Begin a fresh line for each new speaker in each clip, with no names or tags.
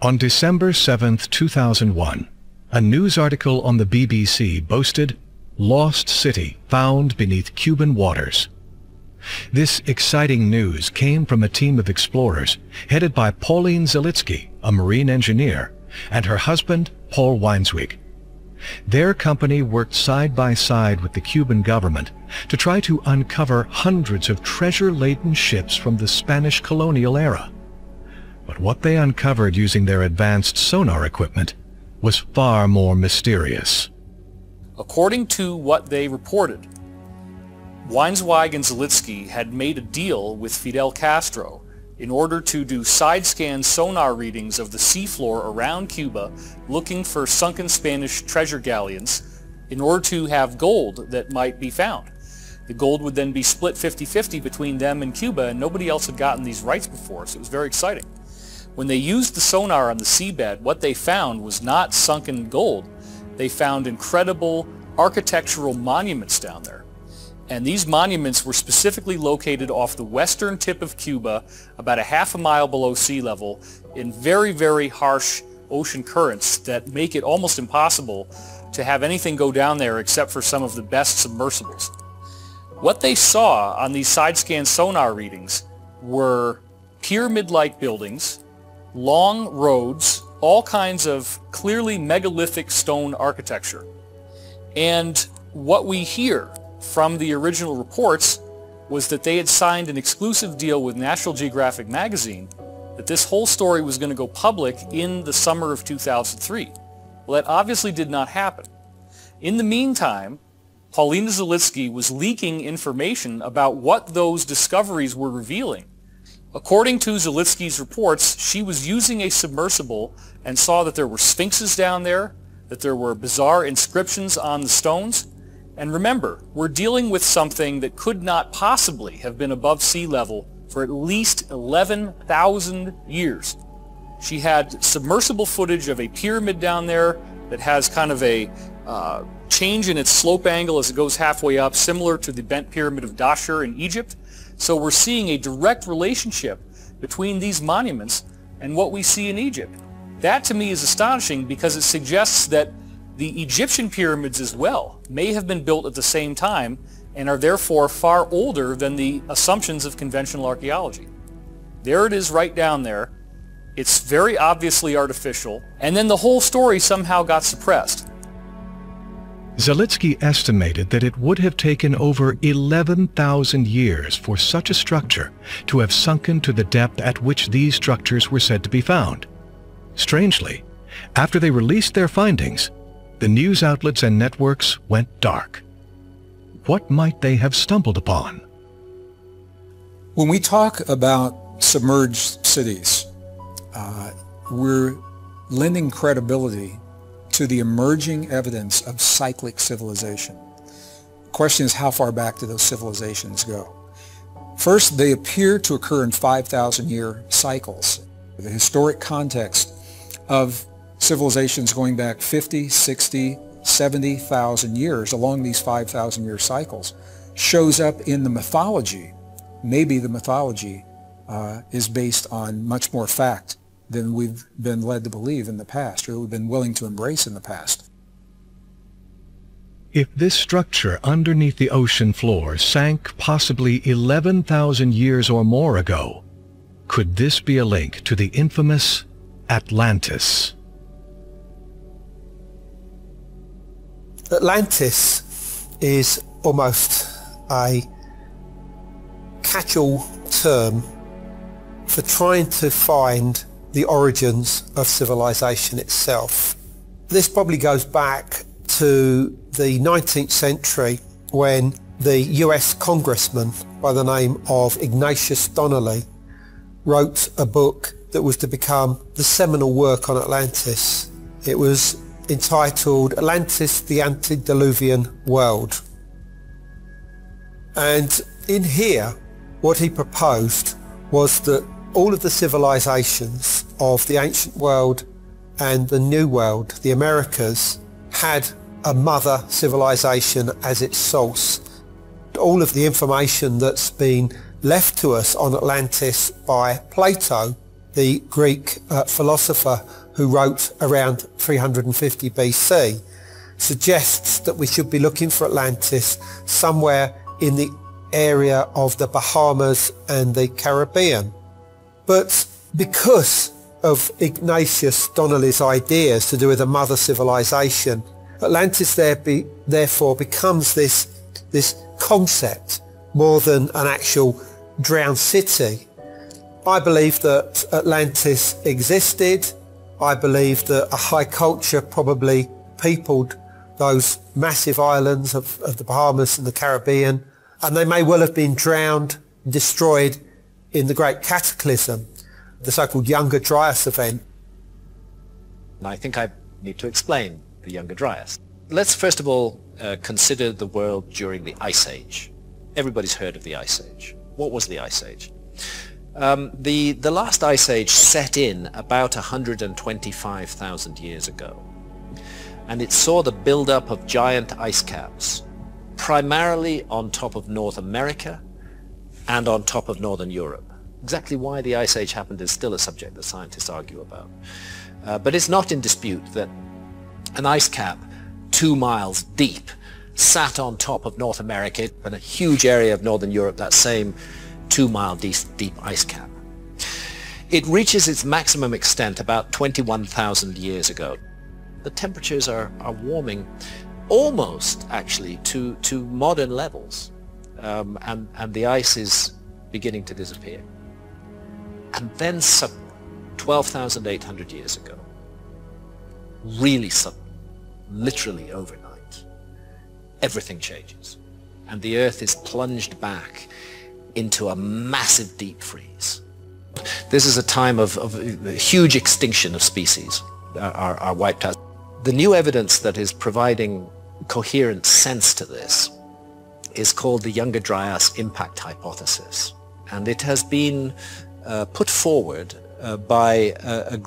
On December 7, 2001, a news article on the BBC boasted, "Lost City Found Beneath Cuban Waters." This exciting news came from a team of explorers headed by Pauline Zalitsky, a marine engineer, and her husband, Paul Weinswig. Their company worked side by side with the Cuban government to try to uncover hundreds of treasure-laden ships from the Spanish colonial era. But what they uncovered using their advanced sonar equipment was far more mysterious.
According to what they reported, Weinswig and Zalitsky had made a deal with Fidel Castro in order to do side-scan sonar readings of the seafloor around Cuba looking for sunken Spanish treasure galleons in order to have gold that might be found. The gold would then be split 50-50 between them and Cuba, and nobody else had gotten these rights before, so it was very exciting. When they used the sonar on the seabed, what they found was not sunken gold. They found incredible architectural monuments down there. And these monuments were specifically located off the western tip of Cuba, about a half a mile below sea level, in very, very harsh ocean currents that make it almost impossible to have anything go down there except for some of the best submersibles. What they saw on these side-scan sonar readings were pyramid-like buildings, long roads, all kinds of clearly megalithic stone architecture. And what we hear from the original reports was that they had signed an exclusive deal with National Geographic magazine that this whole story was going to go public in the summer of 2003. Well, that obviously did not happen. In the meantime, Paulina Zalitsky was leaking information about what those discoveries were revealing. According to Zalitsky's reports, she was using a submersible and saw that there were sphinxes down there, that there were bizarre inscriptions on the stones. And remember, we're dealing with something that could not possibly have been above sea level for at least 11,000 years. She had submersible footage of a pyramid down there that has kind of a change in its slope angle as it goes halfway up, similar to the bent pyramid of Dashur in Egypt. So we're seeing a direct relationship between these monuments and what we see in Egypt. That to me is astonishing because it suggests that the Egyptian pyramids as well may have been built at the same time and are therefore far older than the assumptions of conventional archaeology. There it is right down there. It's very obviously artificial, and then the whole story somehow got suppressed.
Zalitsky estimated that it would have taken over 11,000 years for such a structure to have sunken to the depth at which these structures were said to be found. Strangely, after they released their findings, the news outlets and networks went dark. What might they have stumbled upon?
When we talk about submerged cities, we're lending credibility to the emerging evidence of cyclic civilization. The question is, how far back do those civilizations go? First, they appear to occur in 5,000-year cycles. The historic context of civilizations going back 50, 60, 70,000 years along these 5,000-year cycles shows up in the mythology. Maybe the mythology is based on much more fact than we've been led to believe in the past, or we've been willing to embrace in the past.
If this structure underneath the ocean floor sank possibly 11,000 years or more ago, could this be a link to the infamous Atlantis?
Atlantis is almost a catch-all term for trying to find the origins of civilization itself. This probably goes back to the 19th century when the US congressman by the name of Ignatius Donnelly wrote a book that was to become the seminal work on Atlantis. It was entitled Atlantis, the Antediluvian World. And in here, what he proposed was that all of the civilizations of the ancient world and the New World, the Americas, had a mother civilization as its source. All of the information that's been left to us on Atlantis by Plato the Greek philosopher who wrote around 350 BC, suggests that we should be looking for Atlantis somewhere in the area of the Bahamas and the Caribbean. But because of Ignatius Donnelly's ideas to do with a mother civilization, Atlantis therefore becomes this concept more than an actual drowned city. I believe that Atlantis existed. I believe that a high culture probably peopled those massive islands of the Bahamas and the Caribbean, and they may well have been drowned, destroyed in the Great Cataclysm, the so-called Younger Dryas event.
And I think I need to explain the Younger Dryas. Let's first of all consider the world during the Ice Age. Everybody's heard of the Ice Age. What was the Ice Age? The last Ice Age set in about 125,000 years ago, and it saw the build-up of giant ice caps, primarily on top of North America and on top of Northern Europe. Exactly why the Ice Age happened is still a subject that scientists argue about. But it's not in dispute that an ice cap 2 miles deep sat on top of North America and a huge area of Northern Europe, that same 2 mile deep ice cap. It reaches its maximum extent about 21,000 years ago. The temperatures are warming almost actually to modern levels, and the ice is beginning to disappear. And then suddenly, 12,800 years ago, really suddenly, literally overnight, everything changes, and the Earth is plunged back into a massive deep freeze. This is a time of huge extinction of species are wiped out. The new evidence that is providing coherent sense to this is called the Younger Dryas impact hypothesis, and it has been put forward by a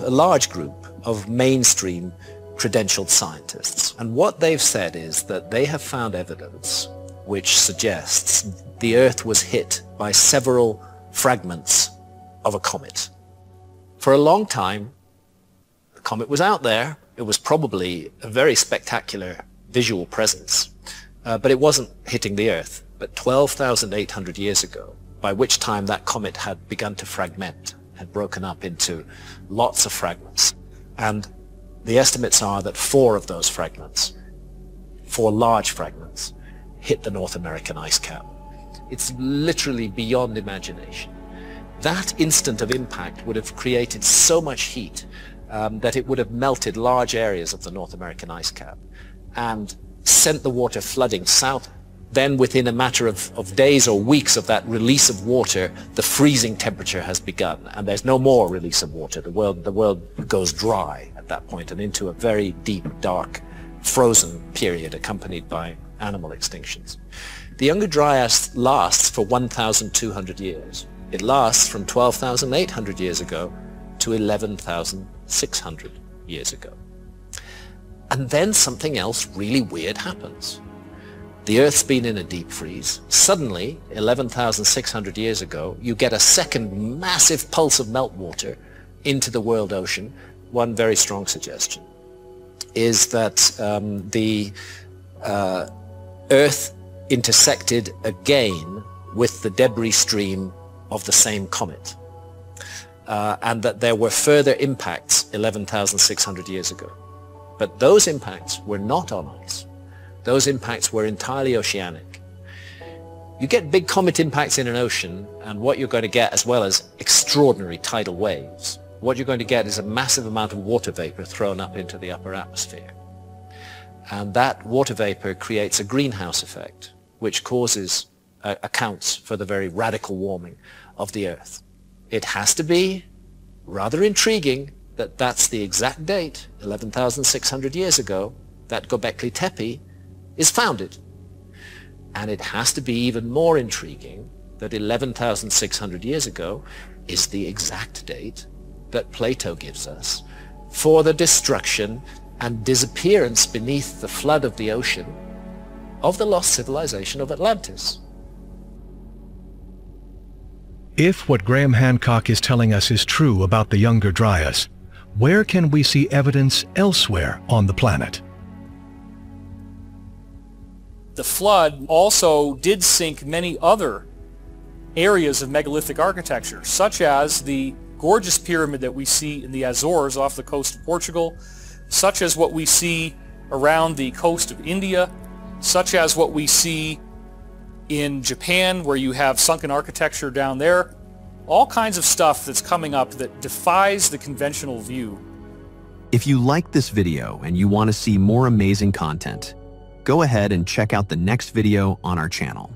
large group of mainstream credentialed scientists. And what they've said is that they have found evidence which suggests the Earth was hit by several fragments of a comet. For a long time, the comet was out there. It was probably a very spectacular visual presence, but it wasn't hitting the Earth. But 12,800 years ago, by which time that comet had begun to fragment, had broken up into lots of fragments. And the estimates are that 4 of those fragments, 4 large fragments, hit the North American ice cap. It's literally beyond imagination. That instant of impact would have created so much heat that it would have melted large areas of the North American ice cap and sent the water flooding south. Then within a matter of days or weeks of that release of water, the freezing temperature has begun, and there's no more release of water. The world goes dry at that point and into a very deep, dark, frozen period accompanied by animal extinctions. The Younger Dryas lasts for 1,200 years. It lasts from 12,800 years ago to 11,600 years ago. And then something else really weird happens. The Earth's been in a deep freeze. Suddenly, 11,600 years ago, you get a second massive pulse of meltwater into the world ocean. One very strong suggestion is that the Earth intersected again with the debris stream of the same comet, and that there were further impacts 11,600 years ago. But those impacts were not on ice. Those impacts were entirely oceanic. You get big comet impacts in an ocean, and what you're going to get, as well as extraordinary tidal waves, what you're going to get is a massive amount of water vapor thrown up into the upper atmosphere. And that water vapor creates a greenhouse effect, which accounts for the very radical warming of the Earth. It has to be rather intriguing that that's the exact date, 11,600 years ago, that Göbekli Tepe is founded. And it has to be even more intriguing that 11,600 years ago is the exact date that Plato gives us for the destruction and disappearance beneath the flood of the ocean of the lost civilization of Atlantis.
If what Graham Hancock is telling us is true about the Younger Dryas, where can we see evidence elsewhere on the planet?
The flood also did sink many other areas of megalithic architecture, such as the gorgeous pyramid that we see in the Azores off the coast of Portugal, such as what we see around the coast of India, such as what we see in Japan, where you have sunken architecture down there. All kinds of stuff that's coming up that defies the conventional view.
If you liked this video and you want to see more amazing content, go ahead and check out the next video on our channel.